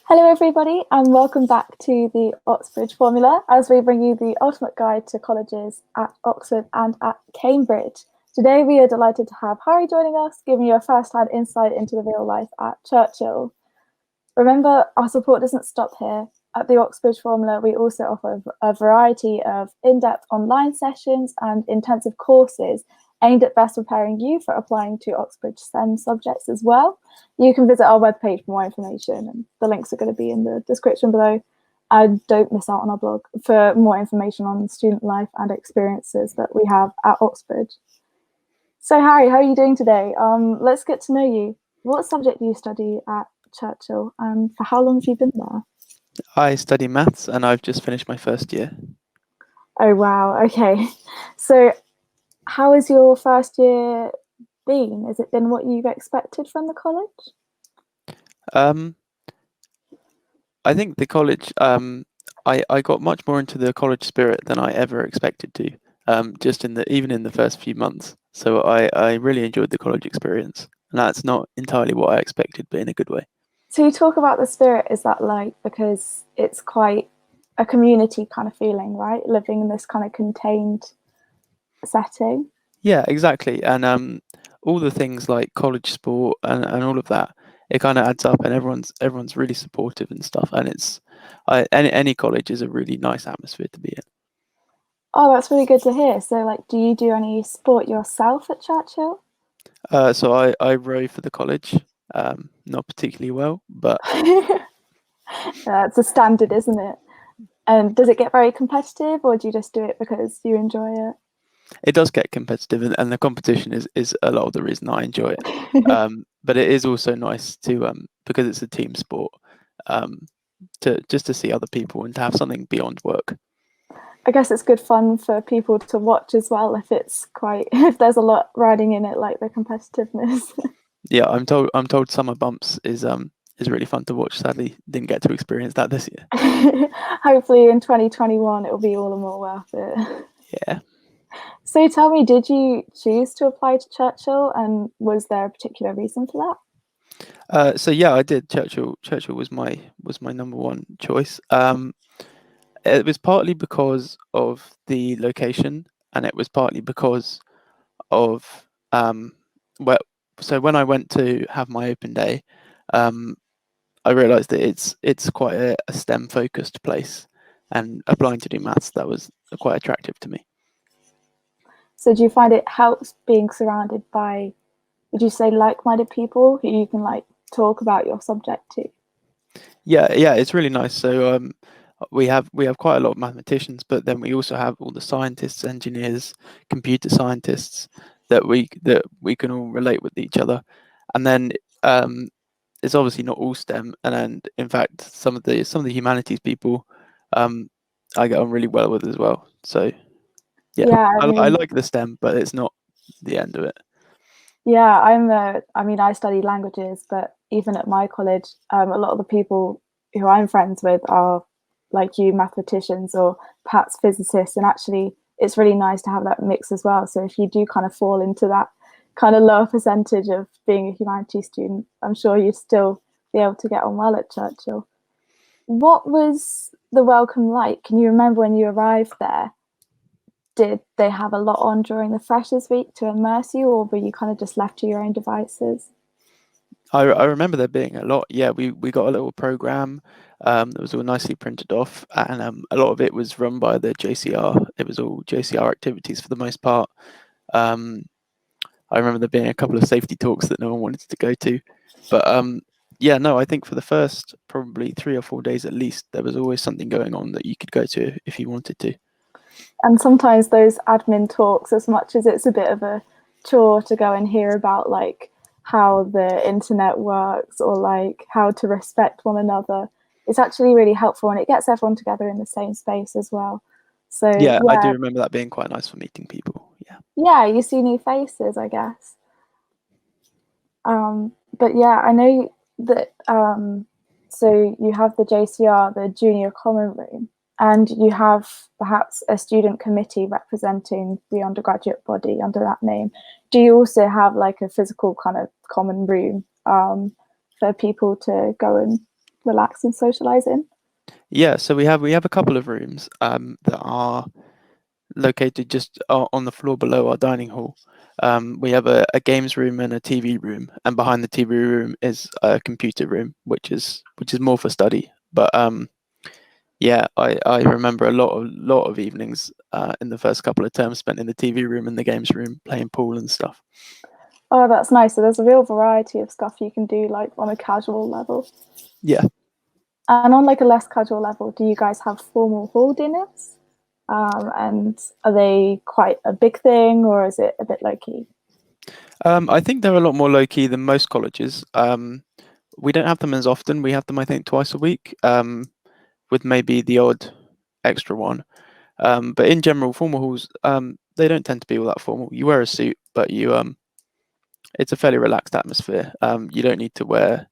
Hello, everybody, and welcome back to the Oxbridge Formula as we bring you the ultimate guide to colleges at Oxford and at Cambridge. Today, we are delighted to have Harry joining us, giving you a first-hand insight into the real life at Churchill. Remember, our support doesn't stop here. At the Oxbridge Formula, we also offer a variety of in-depth online sessions and intensive courses aimed at best preparing you for applying to Oxbridge STEM subjects as well. You can visit our webpage for more information, and the links are going to be in the description below. And don't miss out on our blog for more information on student life and experiences that we have at Oxbridge. So Harry, how are you doing today? Let's get to know you. What subject do you study at Churchill, and for how long have you been there? I study maths and I've just finished my first year. Oh wow, okay. So how has your first year been? Has it been what you've expected from the college? Um, I think the college, I got much more into the college spirit than I ever expected to, just even in the first few months. So I really enjoyed the college experience. And that's not entirely what I expected, but in a good way. So you talk about the spirit, is that like because it's quite a community kind of feeling, right? Living in this kind of contained setting. Yeah, exactly. And all the things like college sport and all of that, it kind of adds up and everyone's really supportive and stuff. And any college is a really nice atmosphere to be in. Oh, that's really good to hear. So like, do you do any sport yourself at Churchill? So I row for the college, not particularly well, but It's a standard, isn't it? And does it get very competitive, or do you just do it because you enjoy it? it does get competitive, and the competition is a lot of the reason I enjoy it. But it is also nice to because it's a team sport, um, to just to see other people and to have something beyond work. I guess it's good fun for people to watch as well if it's quite if there's a lot riding in it, like the competitiveness. Yeah, I'm told summer bumps is really fun to watch. Sadly, didn't get to experience that this year. Hopefully in 2021 it'll be all the more worth it. Yeah. So tell me, did you choose to apply to Churchill, and was there a particular reason for So yeah, I did. Churchill was my number one choice. It was partly because of the location, and it was partly because of well, so when I went to have my open day, um, I realised that it's quite a STEM focused place, and applying to do maths that was quite attractive to me. So do you find it helps being surrounded by, would you say, like-minded people who you can like talk about your subject to? Yeah, it's really nice. So we have quite a lot of mathematicians, but then we also have all the scientists, engineers, computer scientists that we can all relate with each other, and then it's obviously not all STEM, and in fact some of the humanities people um, I get on really well with as well. So yeah, Yeah, I I mean, like the STEM, but it's not the end of it. yeah, I mean, I study languages, but even at my college, a lot of the people who I'm friends with are like you, mathematicians or perhaps physicists. And actually, it's really nice to have that mix as well. So if you do kind of fall into that kind of lower percentage of being a humanities student, I'm sure you'd still be able to get on well at Churchill. What was the welcome like? Can you remember when you arrived there? Did they have a lot on during the Freshers Week to immerse you, or were you kind of just left to your own devices? I remember there being a lot. Yeah, we got a little program that was all nicely printed off, and a lot of it was run by the JCR. It was all JCR activities for the most part. Um, I remember there being a couple of safety talks that no one wanted to go to, but yeah, no, I think for the first probably 3 or 4 days at least, there was always something going on that you could go to if you wanted to. And sometimes those admin talks, as much as it's a bit of a chore to go and hear about like how the internet works or like how to respect one another, it's actually really helpful and it gets everyone together in the same space as well. So Yeah, I do yeah, remember that being quite nice for meeting people. Yeah. yeah, you see new faces, I guess. But yeah, I know that so you have the JCR, the Junior Common Room, and you have perhaps a student committee representing the undergraduate body under that name. Do you also have like a physical kind of common room for people to go and relax and socialize in? Yeah, so we have a couple of rooms that are located just on the floor below our dining hall. We have a games room and a TV room, and behind the TV room is a computer room, which is more for study. But yeah, I remember a lot of evenings in the first couple of terms spent in the TV room and the games room playing pool and stuff. Oh, that's nice. So there's a real variety of stuff you can do, like on a casual level. Yeah. And on like a less casual level, do you guys have formal hall dinners? And are they quite a big thing, or is it a bit low key? I think they're a lot more low key than most colleges. We don't have them as often. We have them, I think, twice a week, with maybe the odd extra one. But in general, formal halls, they don't tend to be all that formal. You wear a suit, but it's a fairly relaxed atmosphere. You don't need to wear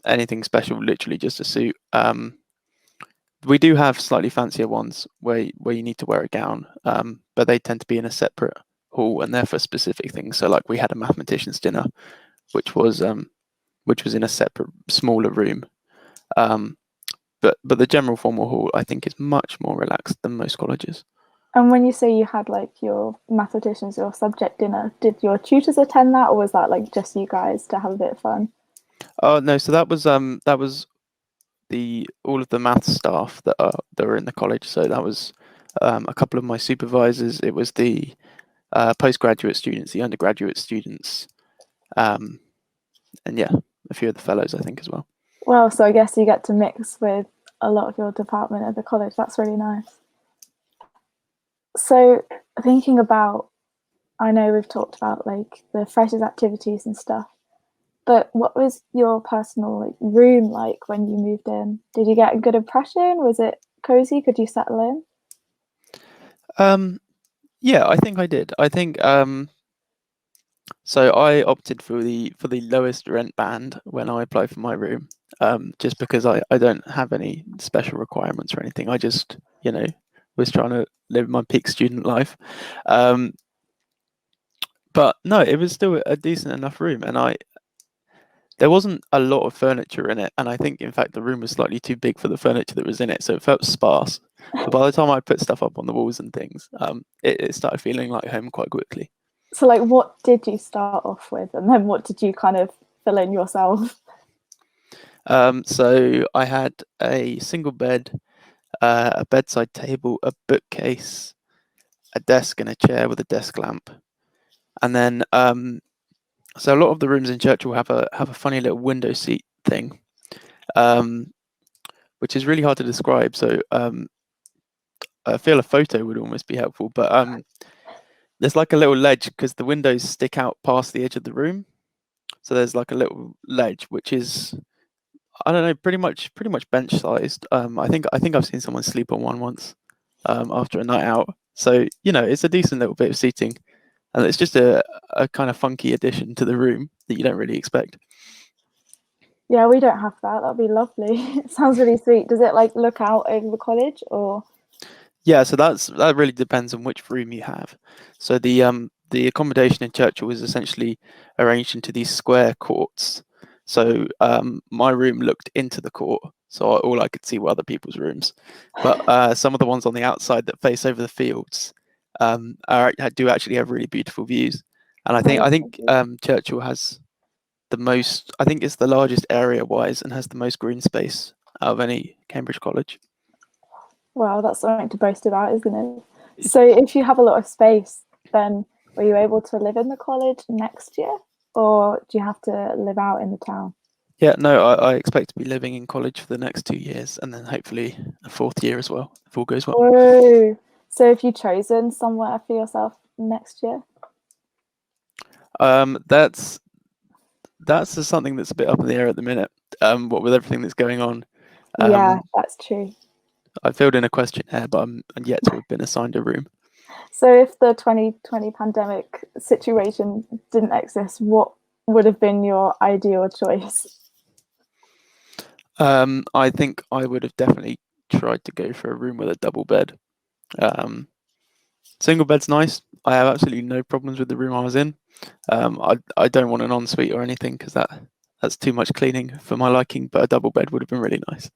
anything special, literally just a suit. We do have slightly fancier ones where you need to wear a gown, but they tend to be in a separate hall and they're for specific things. So, like we had a mathematicians dinner, which was in a separate, smaller room. But the general formal hall, I think, is much more relaxed than most colleges. And when you say you had like your mathematicians, your subject dinner, did your tutors attend that, or was that like just you guys to have a bit of fun? Oh no, so that was the all of the math staff that were in the college. So that was a couple of my supervisors. It was the postgraduate students, the undergraduate students, um, and yeah, a few of the fellows, I think, as well. Well, so I guess you get to mix with a lot of your department at the college. That's really nice. So thinking about, I know we've talked about like the freshers activities and stuff, but what was your personal like room like when you moved in? Did you get a good impression? Was it cozy? Could you settle in? Um, yeah, I think I did. I think so. I opted for the lowest rent band when I applied for my room, just because I don't have any special requirements or anything. I just was trying to live my peak student life. Um, but no, it was still a decent enough room, and there wasn't a lot of furniture in it, and I think in fact the room was slightly too big for the furniture that was in it, so it felt sparse. But by the time I put stuff up on the walls and things, it started feeling like home quite quickly. So like what did you start off with and then what did you kind of fill in yourself? So I had a single bed, a bedside table, a bookcase, a desk, and a chair with a desk lamp. And then, so a lot of the rooms in Churchill have a funny little window seat thing, um, which is really hard to describe. So I feel a photo would almost be helpful, but there's like a little ledge because the windows stick out past the edge of the room. So there's like a little ledge which is, I don't know, pretty much bench sized. I think I've seen someone sleep on one once after a night out. So it's a decent little bit of seating, and it's just a kind of funky addition to the room that you don't really expect. Yeah, we don't have that. That'd be lovely. It sounds really sweet. Does it like look out over the college or? Yeah, so that really depends on which room you have. So the accommodation in Churchill was essentially arranged into these square courts. So my room looked into the court, so all I could see were other people's rooms. But some of the ones on the outside that face over the fields do actually have really beautiful views. And I think Oh, I think Churchill has the most. I think it's the largest area wise and has the most green space out of any Cambridge college. wow, that's something to boast about, isn't it? So if you have a lot of space, then were you able to live in the college next year? Or do you have to live out in the town? Yeah, no, I expect to be living in college for the next 2 years and then hopefully a fourth year as well, if all goes well. Oh, so have you chosen somewhere for yourself next year? That's just something that's a bit up in the air at the minute. What with everything that's going on. Yeah, Um, that's true. I filled in a questionnaire, but I'm yet to have been assigned a room. So if the 2020 pandemic situation didn't exist, what would have been your ideal choice? I think I would have definitely tried to go for a room with a double bed. Um, Single bed's nice. I have absolutely no problems with the room I was in. I don't want an ensuite or anything because that's too much cleaning for my liking, but a double bed would have been really nice.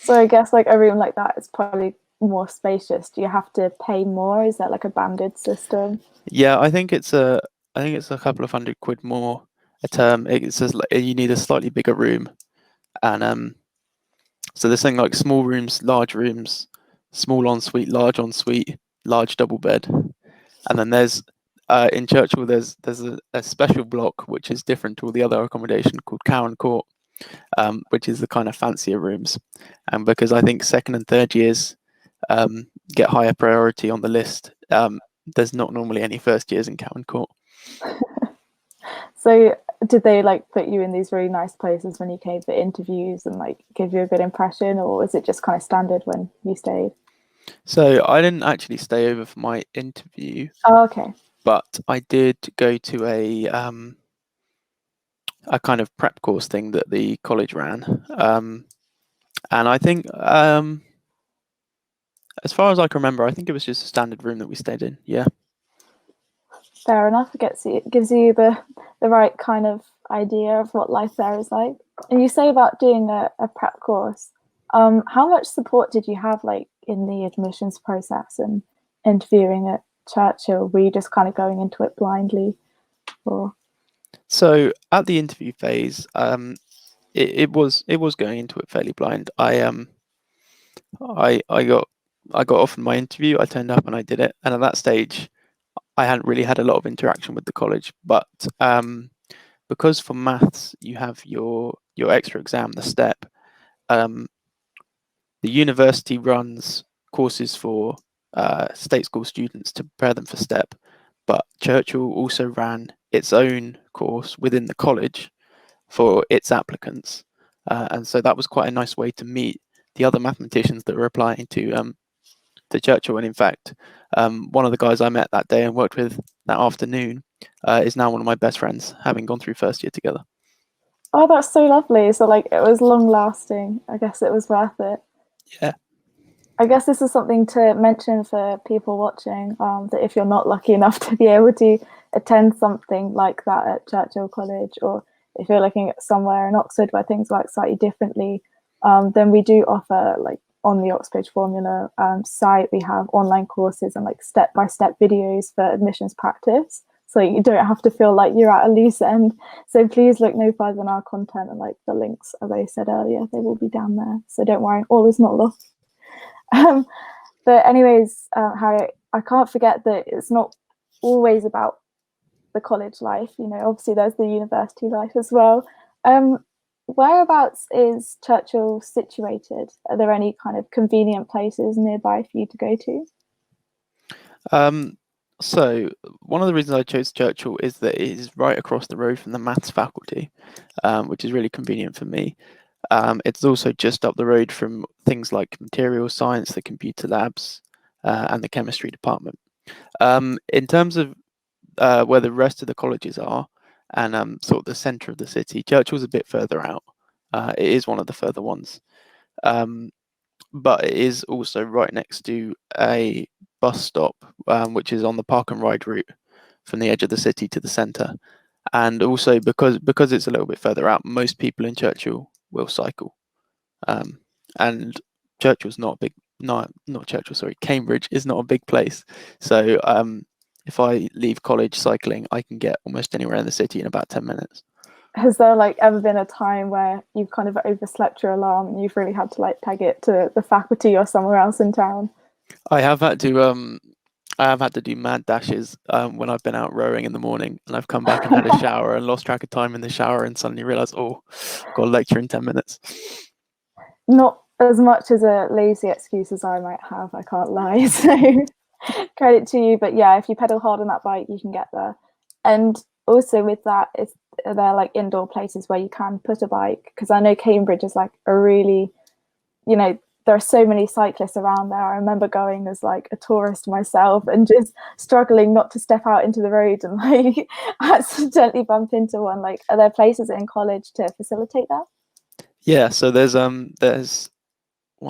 So I guess like a room like that is probably more spacious. Do you have to pay more? Is that like a banded system? Yeah, I think it's a couple of £100 more a term. It says like you need a slightly bigger room, and so there's something like small rooms, large rooms, small ensuite, large ensuite, large double bed, and then there's in Churchill there's a special block which is different to all the other accommodation called Cowan Court, which is the kind of fancier rooms, and because I think second and third years get higher priority on the list. There's not normally any first years in Cowan Court. So did they like put you in these really nice places when you came for interviews and like give you a good impression, or was it just kind of standard when you stayed? So I didn't actually stay over for my interview, Oh, okay. but I did go to a kind of prep course thing that the college ran, and I think as far as I can remember, I think it was just a standard room that we stayed in. Yeah. Fair enough. It gives you the right kind of idea of what life there is like. And you say about doing a prep course. How much support did you have like in the admissions process and interviewing at Churchill? Were you just kind of going into it blindly, or? So at the interview phase, it was going into it fairly blind. I got offered my interview. I turned up and I did it. And at that stage, I hadn't really had a lot of interaction with the college. But because for maths you have your extra exam, the STEP, um, the university runs courses for state school students to prepare them for STEP. But Churchill also ran its own course within the college for its applicants. And so that was quite a nice way to meet the other mathematicians that were applying to Churchill. And in fact, one of the guys I met that day and worked with that afternoon is now one of my best friends, having gone through first year together. Oh, that's so lovely. So like it was long lasting. I guess it was worth it. Yeah. I guess this is something to mention for people watching, that if you're not lucky enough to be able to attend something like that at Churchill College, or if you're looking at somewhere in Oxford where things work slightly differently, then we do offer, like on the Oxbridge Formula site, we have online courses and like step-by-step videos for admissions practice. So you don't have to feel like you're at a loose end. So please look no further than our content, and like the links, as I said earlier, they will be down there. So don't worry, all is not lost. But anyways, Harry, I can't forget that it's not always about the college life. You know, obviously there's the university life as well. Whereabouts is Churchill situated? Are there any kind of convenient places nearby for you to go to? So one of the reasons I chose Churchill is that it is right across the road from the maths faculty, which is really convenient for me. It's also just up the road from things like material science, the computer labs, and the chemistry department. In terms of where the rest of the colleges are, and sort of the centre of the city, Churchill's a bit further out. It is one of the further ones, but it is also right next to a bus stop, which is on the park and ride route from the edge of the city to the centre. And also because it's a little bit further out, most people in Churchill will cycle. And Churchill's not a big, not Churchill, sorry, Cambridge is not a big place. So if I leave college cycling, I can get almost anywhere in the city in about 10 minutes. Has there like ever been a time where you've kind of overslept your alarm and you've really had to like tag it to the faculty or somewhere else in town? I have had to do mad dashes when I've been out rowing in the morning, and I've come back and had a shower and lost track of time in the shower and suddenly realised, oh, I've got a lecture in 10 minutes. Not as much as a lazy excuse as I might have, I can't lie. So credit to you. But yeah, if you pedal hard on that bike, you can get there. And also with that, are there like indoor places where you can put a bike? Because I know Cambridge is like a really, you know, there are so many cyclists around there. I remember going as like a tourist myself and just struggling not to step out into the road and like accidentally bump into one. Like, are there places in college to facilitate that? Yeah, so there's 1,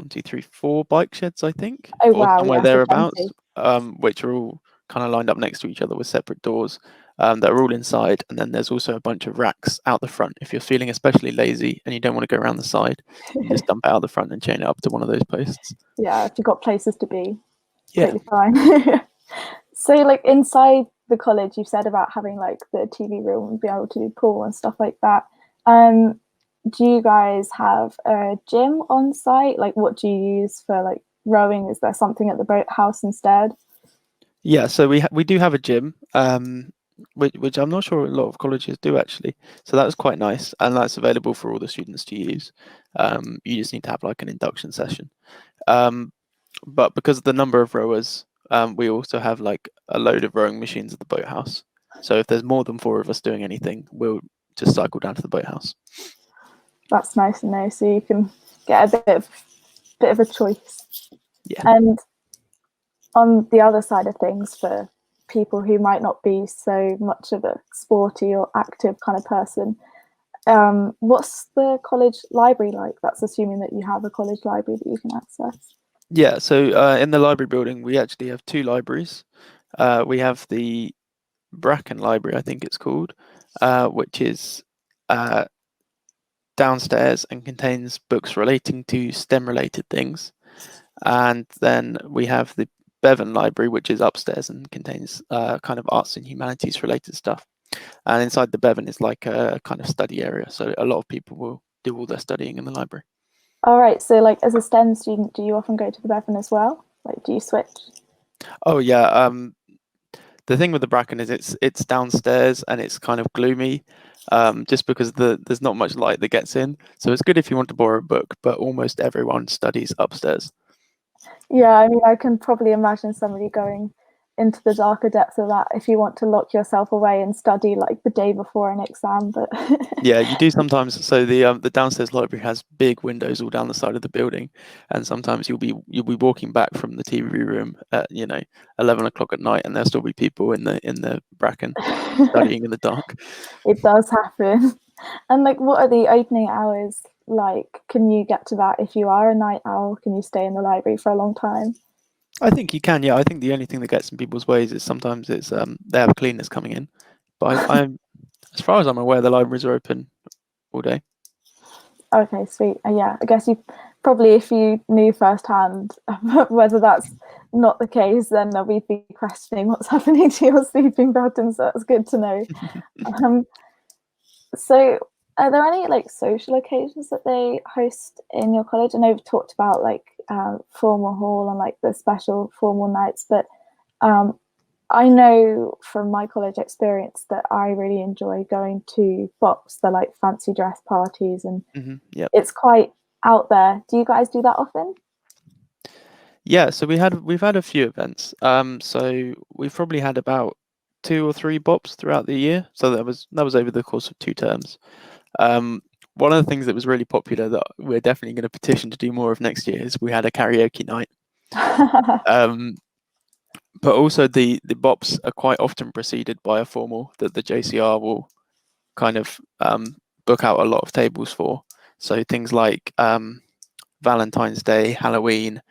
2, 3, 4 bike sheds, I think, Oh or wow, somewhere yeah, so thereabouts, plenty. which are all kind of lined up next to each other with separate doors. that are all inside, and then there's also a bunch of racks out the front. If you're feeling especially lazy and you don't want to go around the side, you just dump it out the front and chain it up to one of those posts. Yeah, if you've got places to be, Yeah. totally fine. So like inside the college, you've said about having like the TV room and being able to do pool and stuff like that. Do you guys have a gym on site? Like what do you use for like rowing? Is there something at the boathouse instead? Yeah, so we do have a gym, which I'm not sure a lot of colleges do actually. So that's quite nice, and that's available for all the students to use. You just need to have like an induction session. But because of the number of rowers, we also have like a load of rowing machines at the boathouse. So if there's more than 4 of us doing anything, we'll just cycle down to the boathouse. That's nice to know. So you can get a bit of a choice. Yeah. And on the other side of things, for people who might not be so much of a sporty or active kind of person, what's the college library like? That's assuming that you have a college library that you can access. Yeah, so in the library building, we actually have 2 libraries. We have the Bracken Library, I think it's called, which is downstairs and contains books relating to STEM-related things. And then we have the Bevan Library, which is upstairs and contains kind of arts and humanities related stuff. And inside the Bevan is like a kind of study area. So a lot of people will do all their studying in the library. All right. So like as a STEM student, do you often go to the Bevan as well? Like do you switch? Oh yeah. The thing with the Bracken is it's downstairs and it's kind of gloomy, just because there's not much light that gets in. So it's good if you want to borrow a book, but almost everyone studies upstairs. Yeah, I mean, I can probably imagine somebody going into the darker depths of that if you want to lock yourself away and study like the day before an exam. But Yeah, you do sometimes. So the downstairs library has big windows all down the side of the building, and sometimes you'll be walking back from the TV room at 11 o'clock at night, and there'll still be people in the Bracken studying in the dark. it does happen. And like, what are the opening hours like? Can you get to that if you are a night owl? Can you stay in the library for a long time? I think you can. Yeah, I think the only thing that gets in people's ways is sometimes it's they have cleaners coming in, but I'm as far as I'm aware, the libraries are open all day. Okay, sweet. Yeah, I guess you probably, if you knew firsthand whether that's not the case, then we'd be questioning what's happening to your sleeping patterns. So that's good to know. So, are there any like social occasions that they host in your college? I know we've talked about like formal hall and like the special formal nights, but I know from my college experience that I really enjoy going to BOPs, the like fancy dress parties, and Yep. it's quite out there. Do you guys do that often? Yeah, so we've had a few events. So we've probably had about 2 or 3 bops throughout the year. So that was over the course of 2 terms. One of the things that was really popular that we're definitely going to petition to do more of next year is we had a karaoke night. But also the bops are quite often preceded by a formal that the JCR will kind of book out a lot of tables for. So things like Valentine's Day, Halloween.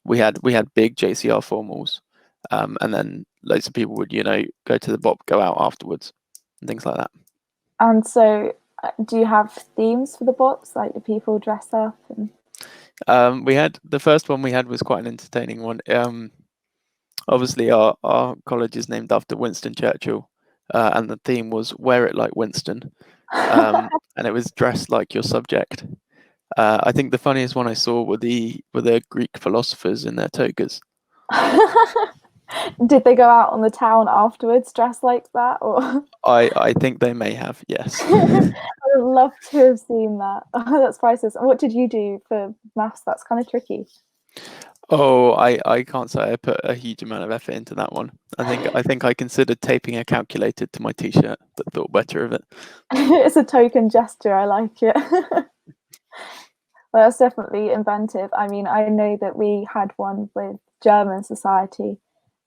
We had big JCR formals, and then loads of people would go to the bop, go out afterwards, and things like that. And so, do you have themes for the BOPs? Like, do people dress up? And We had the first one we had was quite an entertaining one. Obviously, our college is named after Winston Churchill, and the theme was "Wear it like Winston," and it was dressed like your subject. I think the funniest one I saw were the Greek philosophers in their togas. Did they go out on the town afterwards dressed like that? Or I think they may have, yes. I would love to have seen that. Oh, that's priceless. What did you do for maths? That's kind of tricky. Oh, I can't say I put a huge amount of effort into that one. I think I considered taping a calculator to my t-shirt, but thought better of it. It's a token gesture. I like it. Well, that's definitely inventive. I mean, I know that we had one with German society,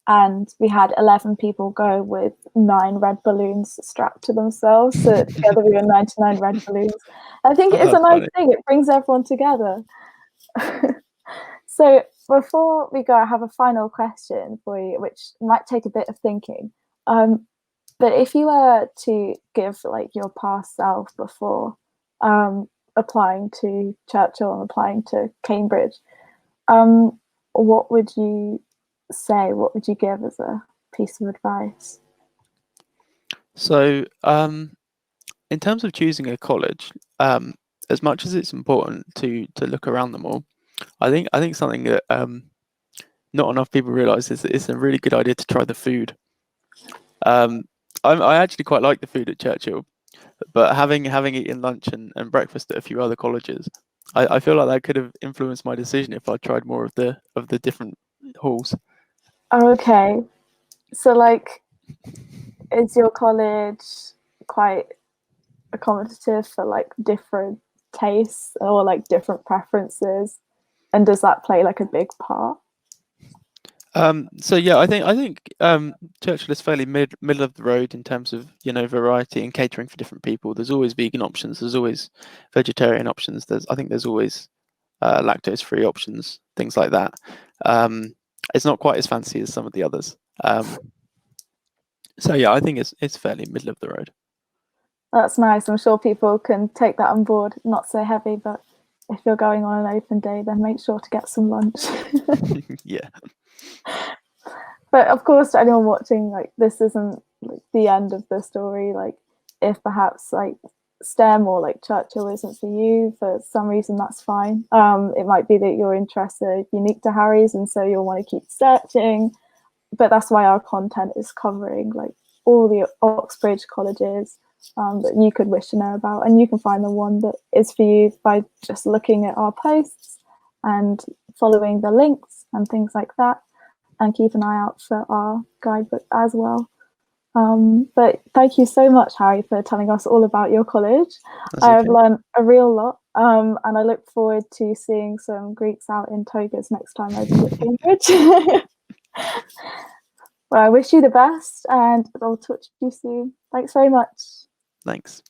and we had 11 people go with 9 red balloons strapped to themselves. So together we were 99 red balloons. I think Oh, it's a that's nice funny. thing. It brings everyone together. So before we go, I have a final question for you, which might take a bit of thinking. But if you were to give like your past self before applying to Churchill and applying to Cambridge, what would you say? What would you give as a piece of advice? So, in terms of choosing a college, as much as it's important to look around them all, I think something that not enough people realise is that it's a really good idea to try the food. Um, I actually quite like the food at Churchill, but having eaten lunch and breakfast at a few other colleges, I feel like that could have influenced my decision if I tried more of the different halls. Okay, so like, is your college quite accommodative for like different tastes or like different preferences? And does that play like a big part? So yeah, I think Churchill is fairly middle of the road in terms of variety and catering for different people. There's always vegan options. There's always vegetarian options. I think there's always lactose-free options, things like that. It's not quite as fancy as some of the others. So yeah, I think it's fairly middle of the road. That's nice. I'm sure people can take that on board. Not so heavy, but if you're going on an open day, then make sure to get some lunch. Yeah. But of course, to anyone watching, like this isn't like the end of the story. Like if perhaps like STEM or like Churchill isn't for you for some reason, that's fine. It might be that your interests are unique to Harry's, and so you'll want to keep searching. But that's why our content is covering like all the Oxbridge colleges that you could wish to know about, and you can find the one that is for you by just looking at our posts and following the links and things like that, and keep an eye out for our guidebook as well. But thank you so much, Harry, for telling us all about your college. That's I've okay. learned a real lot, and I look forward to seeing some Greeks out in togas next time I visit Cambridge. Well, I wish you the best, and I'll talk to you soon. Thanks very much. Thanks.